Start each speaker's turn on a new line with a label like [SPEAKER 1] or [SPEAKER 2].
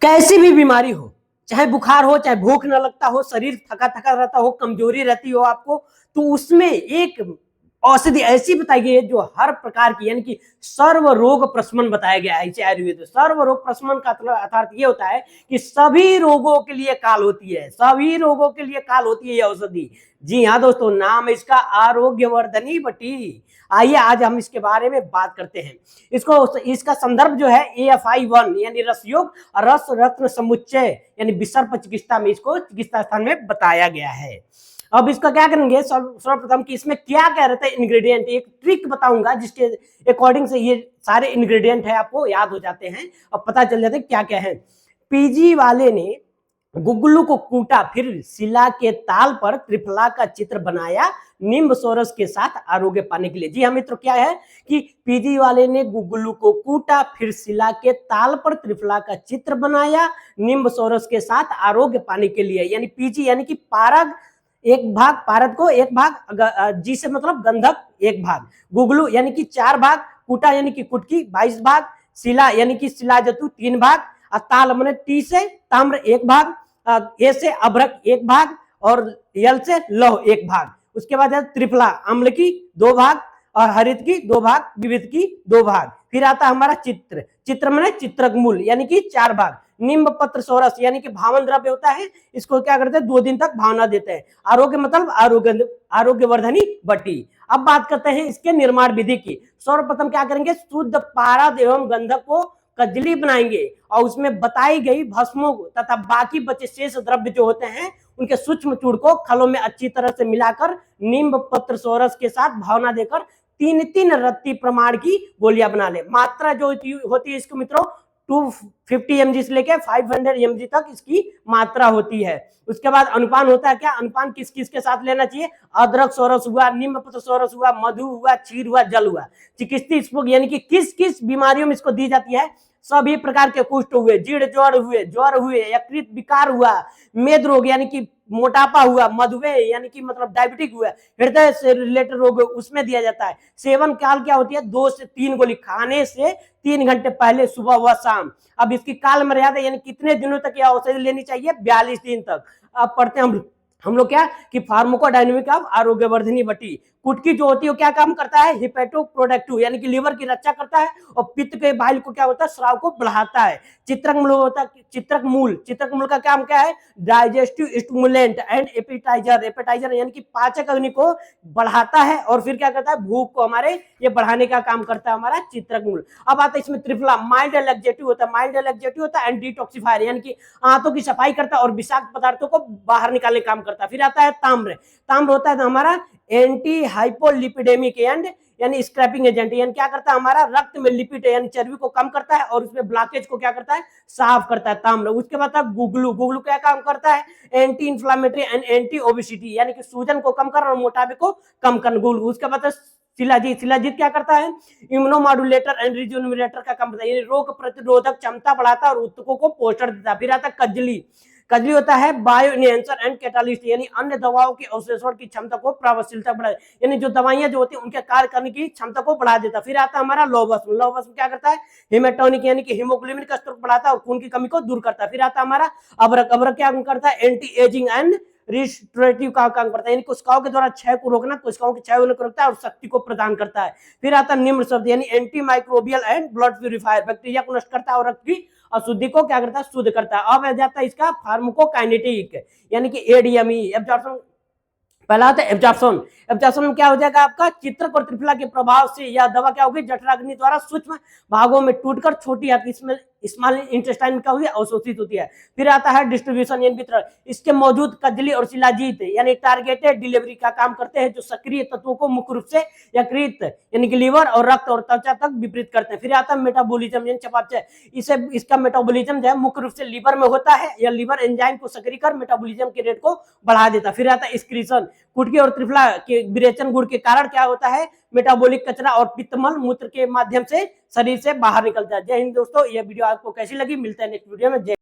[SPEAKER 1] कैसी भी बीमारी हो, चाहे बुखार हो, चाहे भूख न लगता हो, शरीर थका थका रहता हो, कमजोरी रहती हो आपको, तो उसमें एक औषधि ऐसी बताई गई है जो हर प्रकार की यानी कि सर्व रोग प्रशमन बताया गया है इसे आयुर्वेद। सर्व रोग प्रशमन का अर्थ ये होता है कि सभी रोगों के लिए काल होती है, सभी रोगों के लिए काल होती है ये औषधि। जी हाँ दोस्तों, नाम इसका आरोग्यवर्धनी बटी। आइए आज हम इसके बारे में बात करते हैं। इसका संदर्भ जो है AFI1 यानी रसयोग रस रत्न समुच्चय यानी विसर्प चिकित्सा में इसको चिकित्सा स्थान में बताया गया है। अब इसका क्या करेंगे, सर्वप्रथम कि इसमें क्या क्या रहता है इंग्रेडिएंट, एक ट्रिक बताऊंगा जिसके अकॉर्डिंग से ये सारे इंग्रेडिएंट है आपको याद हो जाते हैं और पता चल जाता है क्या क्या है। पीजी वाले ने गुगलू को कूटा, फिर शिला के ताल पर त्रिफला का चित्र बनाया, निम्ब सोरस के साथ आरोग्य पाने के लिए। जी हाँ मित्रों, क्या है कि पीजी वाले ने गुगलू को कूटा, फिर शिला के ताल पर त्रिफला का चित्र बनाया, निम्ब सोरस के साथ आरोग्य पाने के लिए। यानी पीजी यानी कि पारग एक भाग, पारद को एक भाग, जी से मतलब गंधक एक भाग, गुगलू यानी कि 4 भाग, कूटा यानी कि कुटकी 22 भाग, शिला यानी कि शिलाजतु 3 भाग, ताल मैंने टी से ताम्र 1 भाग, ए से अभ्रक 1 भाग और यल से लौह 1 भाग। उसके बाद त्रिफला अम्ल की 2 भाग और हरित की 2 भाग, विविध की 2 भाग। फिर आता हमारा चित्र, चित्र मैंने चित्रक मूल यानी कि 4 भाग, निम्ब पत्र सोरस यानी कि भावन द्रव्य होता है, इसको क्या करते हैं 2 दिन तक भावना देते हैं। आरोग्य मतलब आरोग्यवर्धनी बटी। अब बात करते हैं इसके निर्माण विधि की। सर्वप्रथम क्या करेंगे, शुद्ध पारद एवं गंधक को कजली बनाएंगे और उसमें बताई गई भस्मों तथा बाकी बचे शेष द्रव्य जो होते हैं उनके सूक्ष्म चूड़ को खलों में अच्छी तरह से मिलाकर नींब पत्र सोरस के साथ भावना देकर 3-3 रत्ती प्रमाण की गोलियां बना ले। मात्रा जो होती है इसको मित्रों 250 mg से लेकर 500 mg तक इसकी मात्रा होती है। उसके बाद अनुपान होता है क्या, अनुपान किस किस के साथ लेना चाहिए, अदरक सोरस हुआ, नींब पत्र सोरस हुआ, मधु हुआ, क्षीर हुआ, जल हुआ। चिकित्सीय यानी कि किस किस बीमारियों में इसको दी जाती है, सभी प्रकार के कुष्ठ हुए, जीर्ण ज्वर हुए, यकृत विकार हुआ, मेद रोग यानी कि मोटापा हुआ, मधुमेह यानी कि मतलब डायबिटिक हुआ, हृदय से रिलेटेड रोग उसमें दिया जाता है। सेवन काल क्या होती है, 2 से 3 गोली खाने से 3 घंटे पहले सुबह व शाम। अब इसकी काल मर्यादा यानी कितने दिनों तक यह औषधि लेनी चाहिए, 42 दिन तक। अब पढ़ते हैं हम लोग क्या कि फार्माकोडायनामिक ऑफ आरोग्यवर्धनी बटी। कुटकी जो होती है क्या काम करता है, हिपेटोप्रोडक्टिव यानी कि लीवर की रक्षा करता है और पित्त के बाइल को क्या होता है, स्राव को बढ़ाता है। चित्रक मूल होता है, चित्रक मूल का काम क्या है, डाइजेस्टिव स्टिमुलेंट एंड एपेटाइजर यानी कि पाचक अग्नि को बढ़ाता है और फिर क्या करता है, भूख को हमारे ये बढ़ाने का काम करता है हमारा चित्रक मूल। अब आता है इसमें त्रिफला, माइल्ड एलर्जेटिव होता है एंड डिटॉक्सिफायर यानी कि आंतों की सफाई करता है और विषाक्त पदार्थों को बाहर निकालने का काम करता है। फिर आता है ताम्र, ताम्र होता है हमारा एंटी हाइपोलिपिडेमिक एंड यानी स्क्रैपिंग एजेंट, यानी क्या करता है हमारा रक्त में लिपिड यानी चर्बी को कम करता है और उसमें ब्लॉकेज को क्या करता है, साफ करता है ताम्र। उसके बाद गुगलू क्या काम करता है, anti inflammatory and anti obesity यानी कि सूजन को कम करना और मोटापे को कम करना गुगलू। उसके बाद शिलाजीत क्या करता है, इम्यूनोमॉड्यूलेटर एंड रिजुविनेटर का काम करता है, यानी रोग प्रतिरोधक क्षमता बढ़ाता है और ऊतकों को पोषण देता है। फिर आता है कजली होता है बायो इनहेंसर एंड कैटालिस्ट यानी अन्य दवाओं की अवशोषण की क्षमता को प्रभावशीलता बढ़ा, यानी जो दवाइयां जो होती है उनके कार्य करने की क्षमता को बढ़ा देता है। फिर आता है हमारा लौह क्या करता है, हिमेटोनिक यानी कि हीमोग्लोबिन का स्तर बढ़ाता है और खून की कमी को दूर करता है। फिर आता है हमारा अबरक क्या करता है, एंटी एजिंग एंड रिस्टोरेटिव का काम करता है, यानी कोशिकाओं के द्वारा क्षय को रोकना, कोशिकाओं के क्षय होने को रोकता है और शक्ति को प्रदान करता है। फिर आता है निम्न शब्द यानी anti microbial and blood purifier, bacteria को नष्ट करता है और रक्त की अशुद्धि को क्या करता है, शुद्ध करता है। अब आ जाता है इसका फार्माकोकाइनेटिक यानी कि एडीएमई एब्जॉर्प्शन। पहला आता है एब्जॉर्प्शन में क्या हो जाएगा आपका, चित्रक और त्रिफला के प्रभाव से यह दवा क्या होगी, जठराग्नि द्वारा सूक्ष्म भागों में टूटकर छोटी आंत स्मॉल इंटेस्टाइन में क्या होगी, अवशोषित होती है। फिर आता है डिस्ट्रीब्यूशन यानी वितरण, इसके मौजूद कजली और शिलाजीत यानी टारगेटेड डिलीवरी का काम करते हैं जो सक्रिय तत्वों को मुख्य रूप से यकृत यानी कि लीवर और रक्त और त्वचा तक विपरीत करते हैं। फिर आता है मेटाबॉलिज्म यानी चयापचय, इसका मेटाबॉलिज्म जो है मुख्य रूप से लीवर में होता है, या लीवर एंजाइम को सक्रिय कर मेटाबॉलिज्म के रेट को बढ़ा देता है। फिर आता है एक्सक्रीशन, कुटकी और त्रिफला के विरेचन गुण के कारण क्या होता है, मेटाबॉलिक कचरा और पित्तमल मूत्र के माध्यम से शरीर से बाहर निकलता है। जय हिंद दोस्तों, यह वीडियो आपको कैसी लगी, मिलता है नेक्स्ट वीडियो में। जय